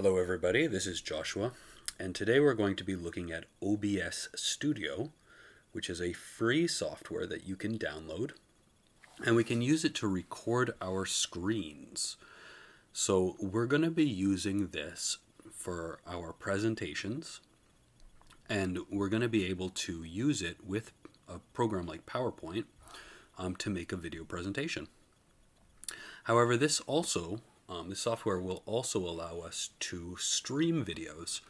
Hello everybody, this is Joshua, and today we're going to be looking at OBS Studio, which is a free software that you can download, and we can use it to record our screens. So we're going to be using this for our presentations, and we're going to be able to use it with a program like PowerPoint to make a video presentation. However, this software will also allow us to stream videos.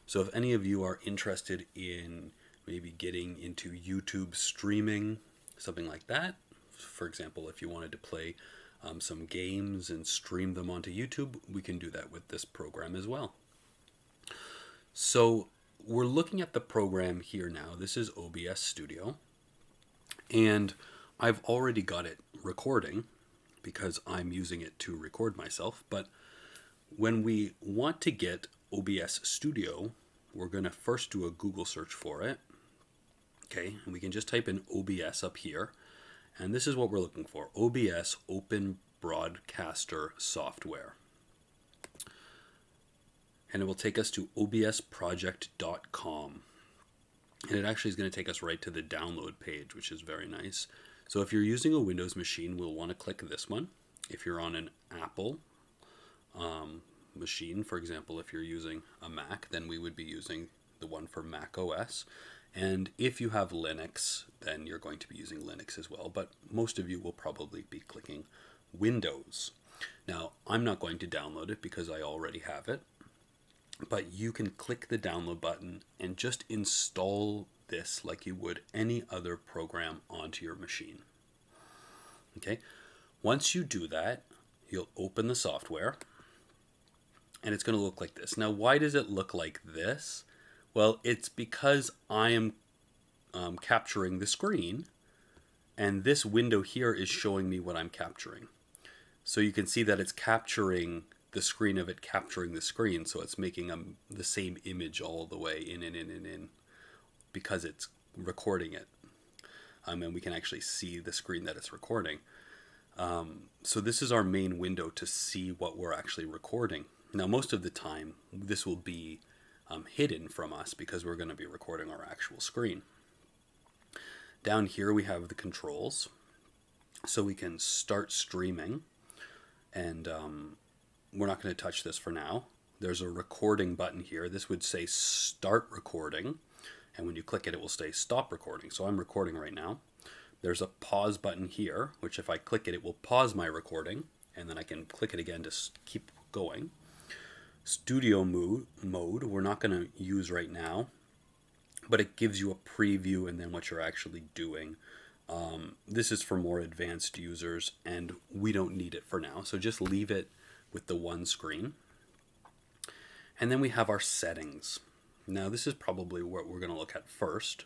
So if any of you are interested in maybe getting into YouTube streaming, something like that, for example, if you wanted to play some games and stream them onto YouTube, we can do that with this program as well. So we're looking at the program here now. This is OBS Studio, and I've already got it recording because I'm using it to record myself. But when we want to get OBS Studio, we're going to first do a Google search for it. Okay, and we can just type in OBS up here. And this is what we're looking for: OBS Open Broadcaster Software. And it will take us to obsproject.com. And it actually is going to take us right to the download page, which is very nice. So if you're using a Windows machine, we'll want to click this one. If you're on an Apple machine, for example, if you're using a Mac, then we would be using the one for Mac OS. And if you have Linux, then you're going to be using Linux as well. But most of you will probably be clicking Windows. Now, I'm not going to download it because I already have it. But you can click the download button and just install this like you would any other program onto your machine. Okay, once you do that, you'll open the software and it's going to look like this. Now, why does it look like this? Well, it's because I am capturing the screen, and this window here is showing me what I'm capturing. So you can see that it's capturing the screen of it capturing the screen, so it's making the same image all the way in, because it's recording it. And we can actually see the screen that it's recording. So this is our main window to see what we're actually recording. Now, most of the time, this will be hidden from us because we're going to be recording our actual screen. Down here, we have the controls. So we can start streaming, and we're not going to touch this for now. There's a recording button here. This would say start recording. And when you click it, it will say stop recording. So I'm recording right now. There's a pause button here, which if I click it, it will pause my recording. And then I can click it again to keep going. Studio mode, we're not going to use right now. But it gives you a preview and then what you're actually doing. This is for more advanced users, and we don't need it for now. So just leave it with the one screen. And then we have our settings. Now, this is probably what we're going to look at first,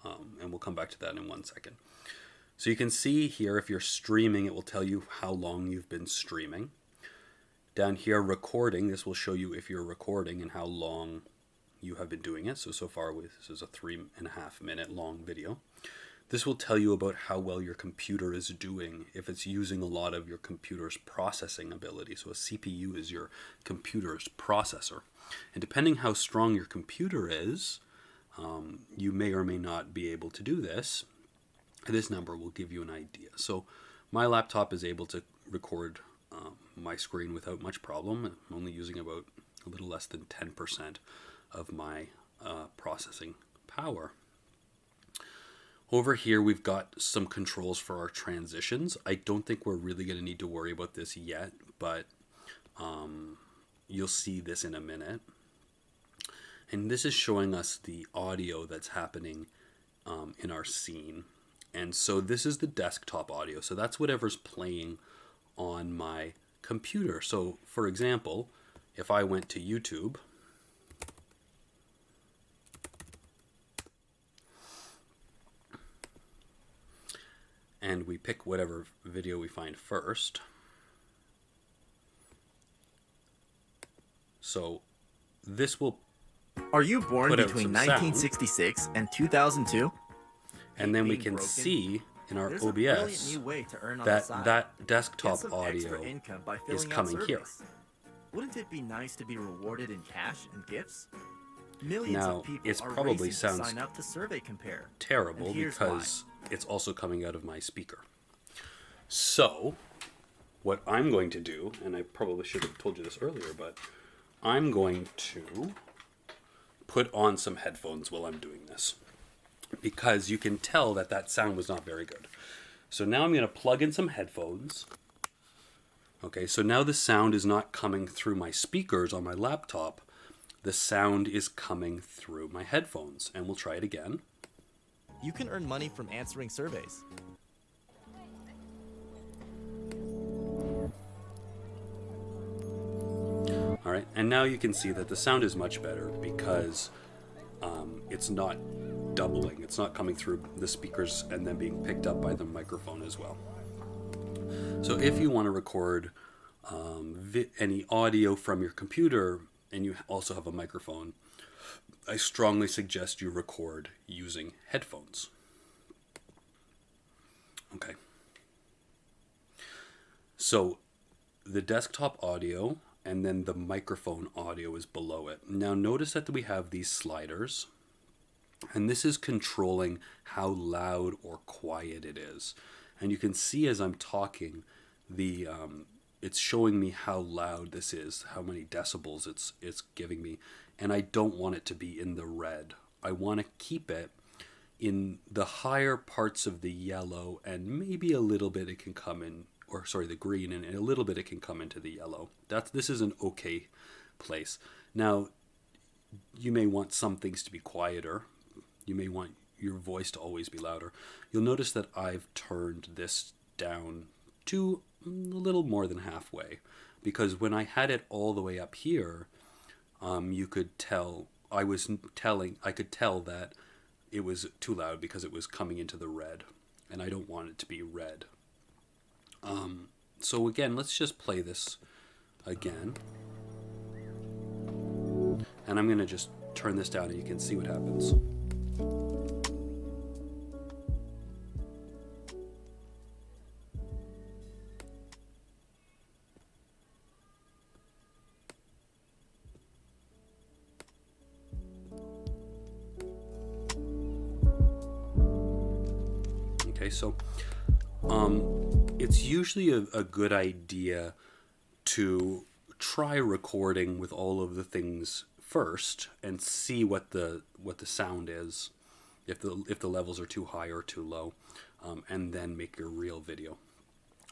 and we'll come back to that in 1 second. So you can see here, if you're streaming, it will tell you how long you've been streaming. Down here, recording, this will show you if you're recording and how long you have been doing it. So far, this is a 3.5 minute long video. This will tell you about how well your computer is doing, if it's using a lot of your computer's processing ability. So a CPU is your computer's processor. And depending how strong your computer is, you may or may not be able to do this. This number will give you an idea. So my laptop is able to record my screen without much problem. I'm only using about a little less than 10% of my processing power. Over here, we've got some controls for our transitions. I don't think we're really going to need to worry about this yet, but you'll see this in a minute. And this is showing us the audio that's happening in our scene. And so this is the desktop audio. So that's whatever's playing on my computer. So, for example, if I went to YouTube, and we pick whatever video we find first. So this will Are you born put out between some 1966 and 2002? and then we can see in our OBS that desktop audio is coming here. Wouldn't it be nice to be rewarded in cash and gifts? Millions Now, of people it's are probably racing to sounds sign up to Survey Compare. terrible And here's because it's also coming out of my speaker. So, what I'm going to do, and I probably should have told you this earlier, but I'm going to put on some headphones while I'm doing this, because you can tell that that sound was not very good. So now I'm going to plug in some headphones. Okay, so now the sound is not coming through my speakers on my laptop. The sound is coming through my headphones, and we'll try it again. You can earn money from answering surveys. All right, and now you can see that the sound is much better because it's not doubling. It's not coming through the speakers and then being picked up by the microphone as well. So if you want to record any audio from your computer and you also have a microphone, I strongly suggest you record using headphones. Okay. So the desktop audio and then the microphone audio is below it. Now notice that we have these sliders, and this is controlling how loud or quiet it is. And you can see as I'm talking, it's showing me how loud this is, how many decibels it's giving me, and I don't want it to be in the red. I want to keep it in the higher parts of the yellow, and maybe a little bit it can come in, the green, and a little bit it can come into the yellow. This is an okay place. Now, you may want some things to be quieter. You may want your voice to always be louder. You'll notice that I've turned this down to a little more than halfway, because when I had it all the way up here, you could tell I could tell that it was too loud because it was coming into the red, and I don't want it to be red. So again, let's just play this again, and I'm going to just turn this down and you can see what happens. Okay, so it's usually a good idea to try recording with all of the things first and see what the sound is, if the levels are too high or too low, and then make your real video.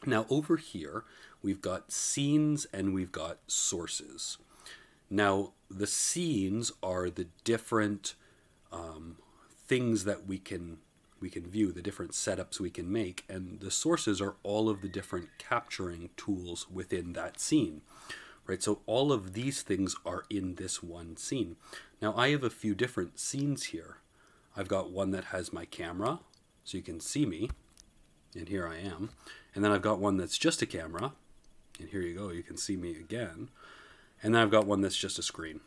Now over here we've got scenes and we've got sources. Now the scenes are the different things that we can view, the different setups we can make, and the sources are all of the different capturing tools within that scene, right? So all of these things are in this one scene. Now I have a few different scenes here. I've got one that has my camera, so you can see me, and here I am. And then I've got one that's just a camera, and here you go, you can see me again. And then I've got one that's just a screen.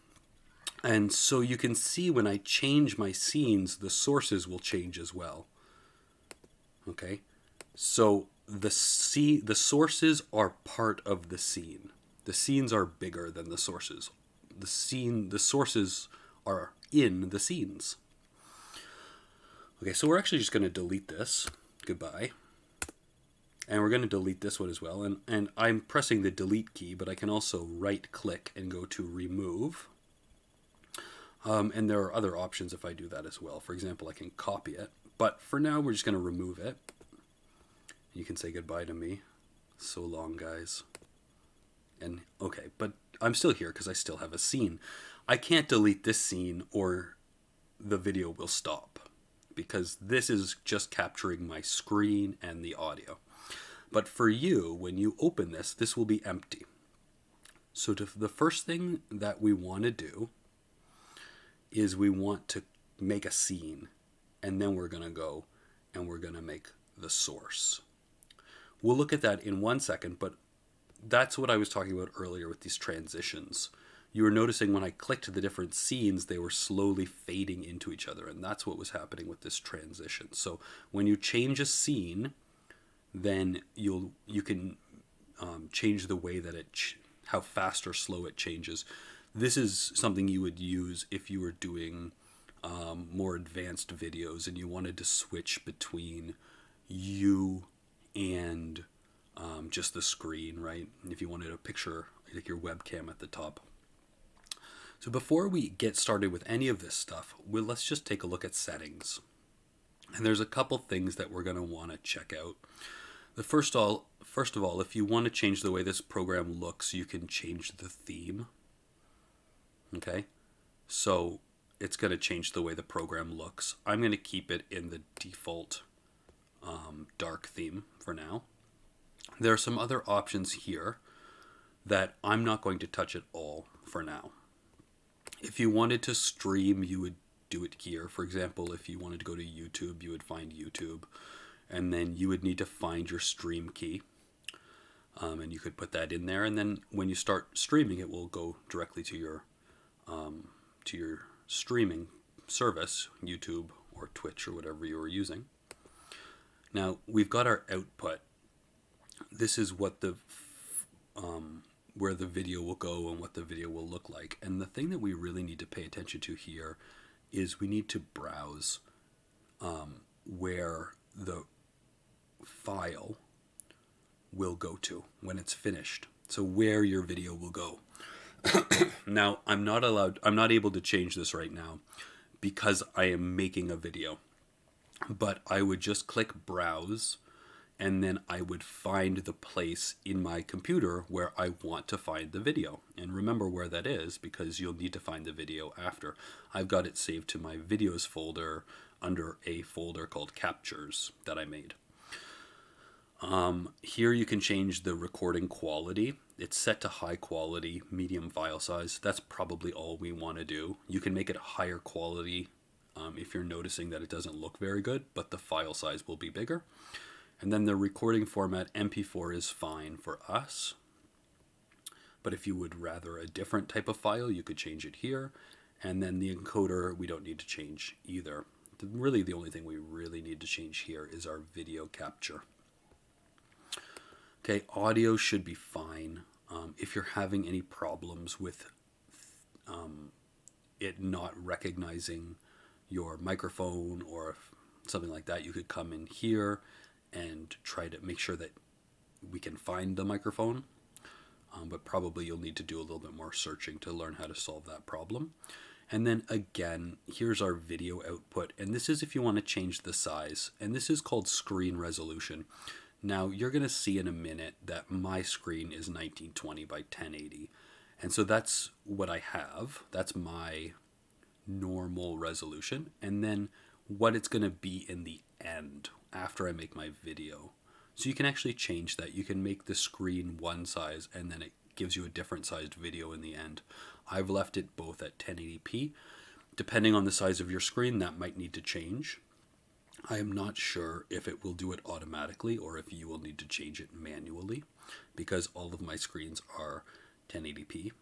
And so you can see when I change my scenes, the sources will change as well. Okay? So the sources are part of the scene. The scenes are bigger than the sources. The sources are in the scenes. Okay, so we're actually just going to delete this. Goodbye. And we're going to delete this one as well. And I'm pressing the delete key, but I can also right click and go to remove. And there are other options if I do that as well. For example, I can copy it. But for now, we're just going to remove it. You can say goodbye to me. So long, guys. And okay, but I'm still here because I still have a scene. I can't delete this scene or the video will stop, because this is just capturing my screen and the audio. But for you, when you open this, this will be empty. So the first thing that we want to do is we want to make a scene, and then we're going to go and we're going to make the source. We'll look at that in 1 second, but that's what I was talking about earlier with these transitions. You were noticing when I clicked the different scenes, they were slowly fading into each other, and that's what was happening with this transition. So when you change a scene, then you can change the way that how fast or slow it changes. This is something you would use if you were doing more advanced videos and you wanted to switch between you and just the screen, right? If you wanted a picture, like your webcam at the top. So before we get started with any of this stuff, let's just take a look at settings. And there's a couple things that we're going to want to check out. First of all, if you want to change the way this program looks, you can change the theme. Okay, so it's going to change the way the program looks. I'm going to keep it in the default dark theme for now. There are some other options here that I'm not going to touch at all for now. If you wanted to stream, you would do it here. For example, if you wanted to go to YouTube, you would find YouTube, and then you would need to find your stream key, and you could put that in there, and then when you start streaming, it will go directly to your streaming service, YouTube or Twitch or whatever you were using. Now we've got our output. This is what where the video will go and what the video will look like. And the thing that we really need to pay attention to here is we need to browse where the file will go to when it's finished. So where your video will go. Now, I'm not able to change this right now because I am making a video. But I would just click browse, and then I would find the place in my computer where I want to find the video. And remember where that is, because you'll need to find the video after. I've got it saved to my videos folder under a folder called captures that I made. Here you can change the recording quality. It's set to high quality, medium file size. That's probably all we want to do. You can make it higher quality if you're noticing that it doesn't look very good, but the file size will be bigger. And then the recording format, MP4, is fine for us. But if you would rather a different type of file, you could change it here. And then the encoder, we don't need to change either. Really, the only thing we really need to change here is our video capture. Okay, audio should be fine. If you're having any problems with it not recognizing your microphone or something like that, you could come in here and try to make sure that we can find the microphone. But probably you'll need to do a little bit more searching to learn how to solve that problem. And then again, here's our video output. And this is if you want to change the size. And this is called screen resolution. Now, you're going to see in a minute that my screen is 1920 by 1080. And so that's what I have. That's my normal resolution. And then what it's going to be in the end after I make my video. So you can actually change that. You can make the screen one size and then it gives you a different sized video in the end. I've left it both at 1080p. Depending on the size of your screen, that might need to change. I am not sure if it will do it automatically or if you will need to change it manually because all of my screens are 1080p,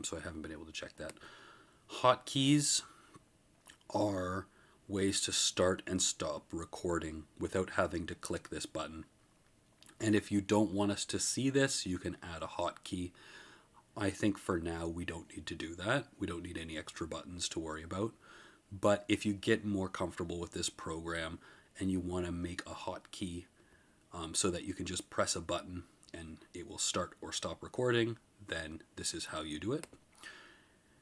so I haven't been able to check that. Hotkeys are ways to start and stop recording without having to click this button. And if you don't want us to see this, you can add a hotkey. I think for now we don't need to do that. We don't need any extra buttons to worry about. But if you get more comfortable with this program and you want to make a hotkey so that you can just press a button and it will start or stop recording, then this is how you do it.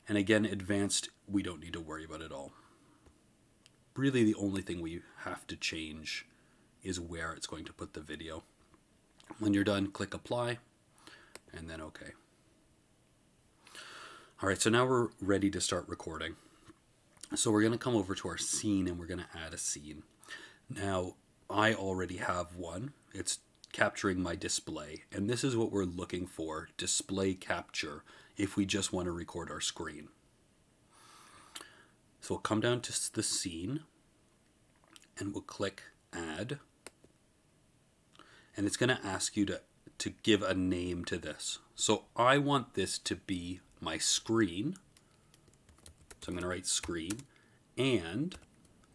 And again, advanced, we don't need to worry about it all. Really, the only thing we have to change is where it's going to put the video. When you're done, click apply and then OK. All right, so now we're ready to start recording. So we're going to come over to our scene and we're going to add a scene. Now, I already have one. It's capturing my display. And this is what we're looking for, display capture, if we just want to record our screen. So we'll come down to the scene and we'll click add. And it's going to ask you to give a name to this. So I want this to be my screen. So I'm going to write screen, and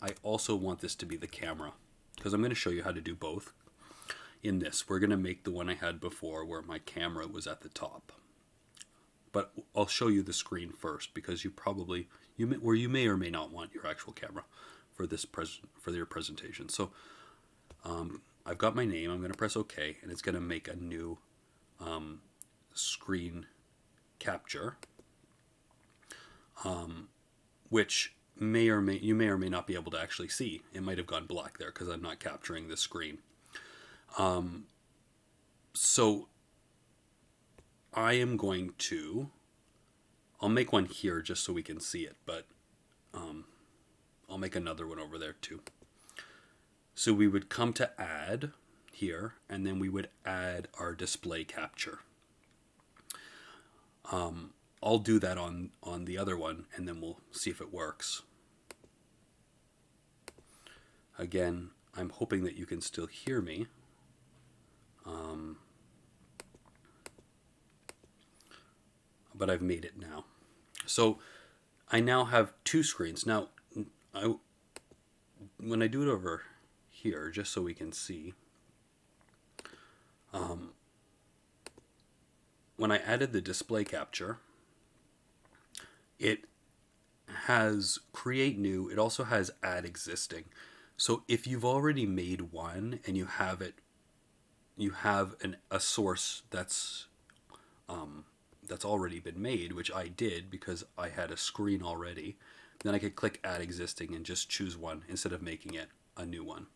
I also want this to be the camera because I'm going to show you how to do both. In this, we're going to make the one I had before where my camera was at the top. but I'll show you the screen first because you may or may not want your actual camera for your presentation. So I've got my name. I'm going to press OK, and it's going to make a new screen capture, which you may or may not be able to actually see. It might have gone black there because I'm not capturing the screen. So I am going to, I'll make one here just so we can see it, but I'll make another one over there too. So we would come to add here, and then we would add our display capture. I'll do that on the other one, and then we'll see if it works. Again, I'm hoping that you can still hear me. But I've made it now. So I now have two screens. Now, when I do it over here, just so we can see, when I added the display capture, it has create new. It also has add existing. So if you've already made one and you have a source that's already been made, which I did because I had a screen already, then I could click add existing and just choose one instead of making it a new one.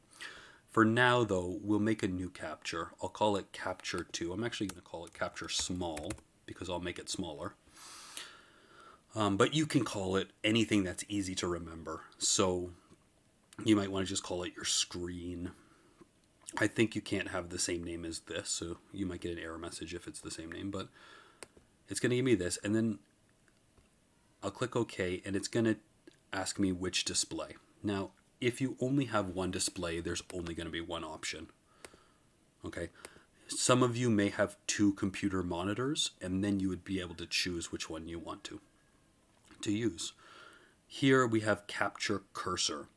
For now, though, we'll make a new capture. I'll call it capture 2. I'm actually going to call it capture small because I'll make it smaller. But you can call it anything that's easy to remember. So you might want to just call it your screen. I think you can't have the same name as this, so you might get an error message if it's the same name, but it's going to give me this, and then I'll click OK, and it's going to ask me which display. Now, if you only have one display, there's only going to be one option. Okay? Some of you may have two computer monitors, and then you would be able to choose which one you want to use. Here we have capture cursor.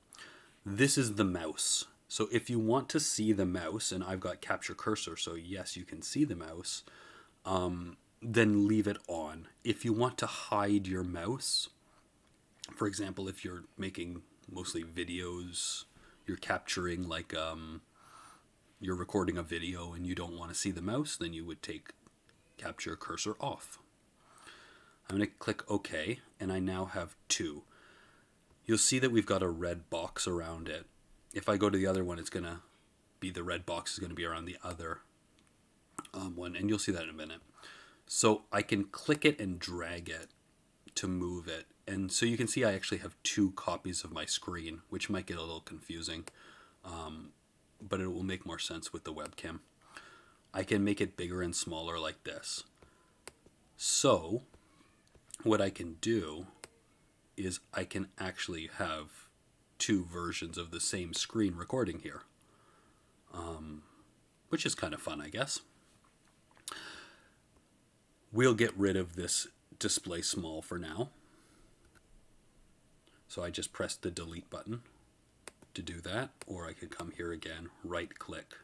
This is the mouse. So if you want to see the mouse, and I've got capture cursor, so yes, you can see the mouse, then leave it on. If you want to hide your mouse, for example, if you're making mostly videos, you're capturing like you're recording a video and you don't want to see the mouse, then you would take capture cursor off. I'm going to click OK, and I now have two. You'll see that we've got a red box around it. If I go to the other one, it's going to be the red box is going to be around the other one, and you'll see that in a minute. So I can click it and drag it to move it. And so you can see I actually have two copies of my screen, which might get a little confusing, but it will make more sense with the webcam. I can make it bigger and smaller like this. So what I can do is I can actually have two versions of the same screen recording here, which is kind of fun, I guess. We'll get rid of this display small for now. So I just pressed the delete button to do that, or I could come here again, right click,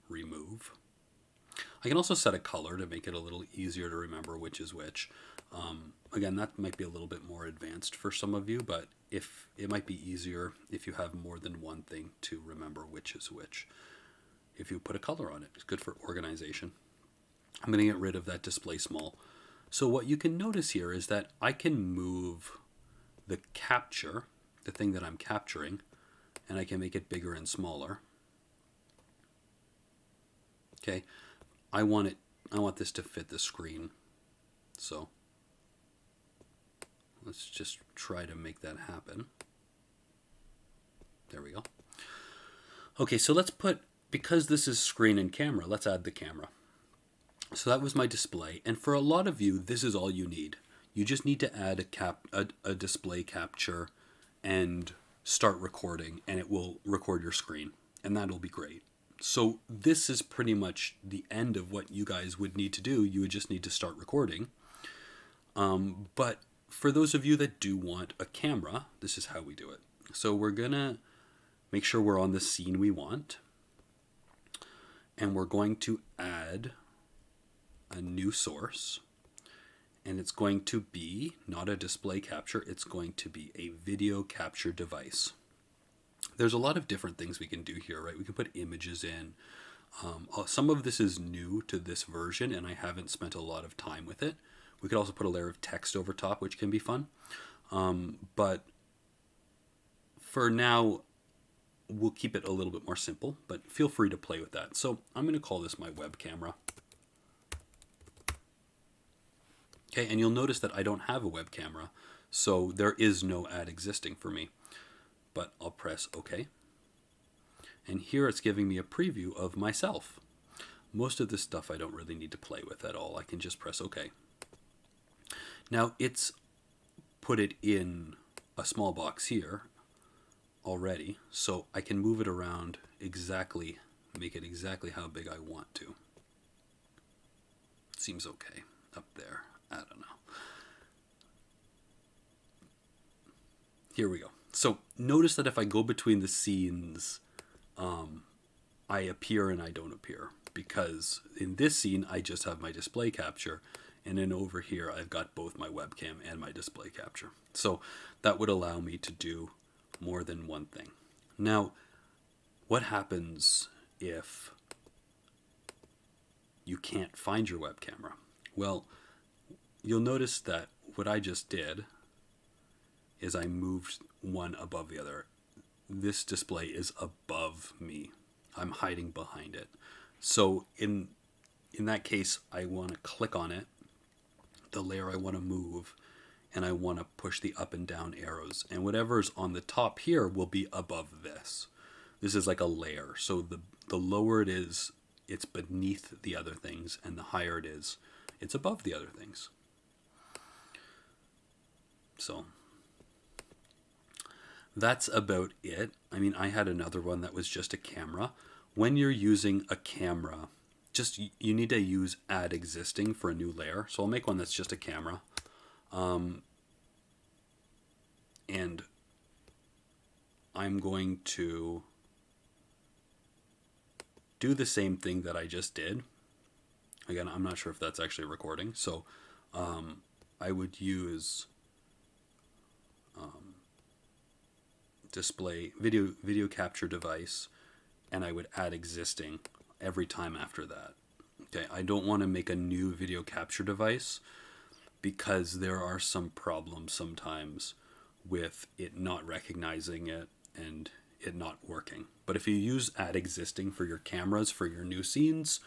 remove. I can also set a color to make it a little easier to remember which is which. Again, that might be a little bit more advanced for some of you, but if it might be easier if you have more than one thing to remember which is which. If you put a color on it, it's good for organization. I'm going to get rid of that display small. So what you can notice here is that I can move the capture, the thing that I'm capturing, and I can make it bigger and smaller. Okay, I want this to fit the screen. So let's just try to make that happen. There we go. Okay, so let's put, because this is screen and camera, let's add the camera. So that was my display, and for a lot of you, this is all you need. You just need to add a display capture and start recording, and it will record your screen, and that'll be great. So this is pretty much the end of what you guys would need to do. You would just need to start recording. But for those of you that do want a camera, this is how we do it. So we're going to make sure we're on the scene we want, and we're going to add a new source, and it's going to be not a display capture, it's going to be a video capture device. There's a lot of different things we can do here, right? We can put images in. Some of this is new to this version, and I haven't spent a lot of time with it. We could also put a layer of text over top, which can be fun. But for now, we'll keep it a little bit more simple, but feel free to play with that. So I'm going to call this my web camera. Okay, and you'll notice that I don't have a web camera, so there is no ad existing for me. But I'll press OK. And here it's giving me a preview of myself. Most of this stuff I don't really need to play with at all. I can just press OK. Now it's put it in a small box here already, so I can move it around exactly, make it exactly how big I want to. Seems okay up there. I don't know. Here we go. So notice that if I go between the scenes, I appear and I don't appear, because in this scene I just have my display capture, and then over here I've got both my webcam and my display capture. So that would allow me to do more than one thing. Now, what happens if you can't find your web camera? Well, you'll notice that what I just did is I moved one above the other. This display is above me. I'm hiding behind it. So in that case, I want to click on it, the layer I want to move, and I want to push the up and down arrows. And whatever's on the top here will be above this. This is like a layer. So the lower it is, it's beneath the other things, and the higher it is, it's above the other things. So that's about it. I mean, I had another one that was just a camera. When you're using a camera, just you need to use add existing for a new layer. So I'll make one that's just a camera. And I'm going to do the same thing that I just did. Again, I'm not sure if that's actually recording. So I would use display video capture device, and I would add existing every time after that. Okay, I don't want to make a new video capture device because there are some problems sometimes with it not recognizing it and it not working. But if you use add existing for your cameras, for your new scenes,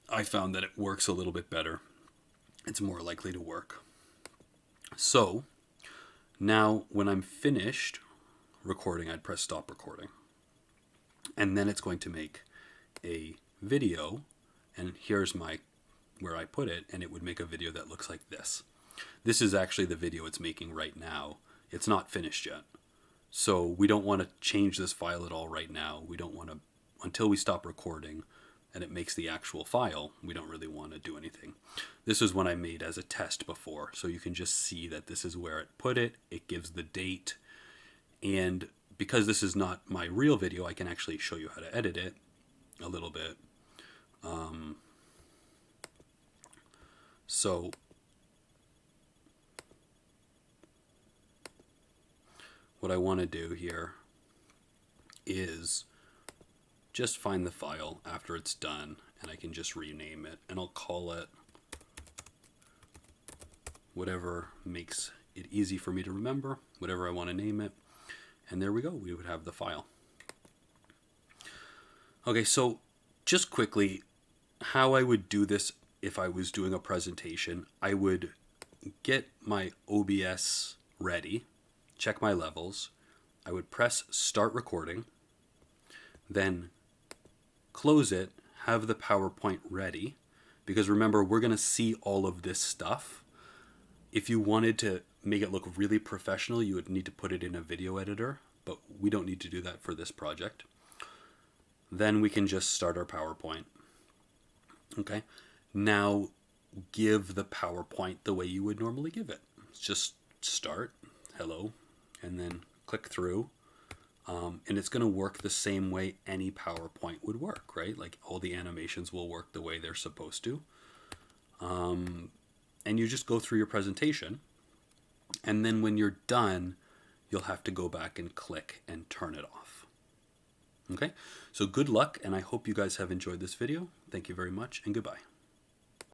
I found that it works a little bit better. It's more likely to work. So now when I'm finished recording, I'd press stop recording. And then it's going to make a video, and here's where I put it, and it would make a video that looks like this. This is actually the video it's making right now. It's not finished yet. So we don't want to change this file at all right now. We don't want to, until we stop recording and it makes the actual file, we don't really want to do anything. This is one I made as a test before, so you can just see that this is where it put it. It gives the date, and because this is not my real video, I can actually show you how to edit it a little bit. So what I want to do here is just find the file after it's done, and I can just rename it, and I'll call it whatever makes it easy for me to remember, whatever I want to name it. And there we go, we would have the file. Okay, so just quickly, how I would do this if I was doing a presentation, I would get my OBS ready, check my levels, I would press start recording, then close it, have the PowerPoint ready, because remember, we're going to see all of this stuff. If you wanted to make it look really professional, you would need to put it in a video editor, but we don't need to do that for this project. Then we can just start our PowerPoint. Okay, now give the PowerPoint the way you would normally give it. Just start, hello, and then click through. And it's going to work the same way any PowerPoint would work, right? Like all the animations will work the way they're supposed to. and you just go through your presentation. And then when you're done, you'll have to go back and click and turn it off. Okay, so good luck, and I hope you guys have enjoyed this video. Thank you very much, and goodbye.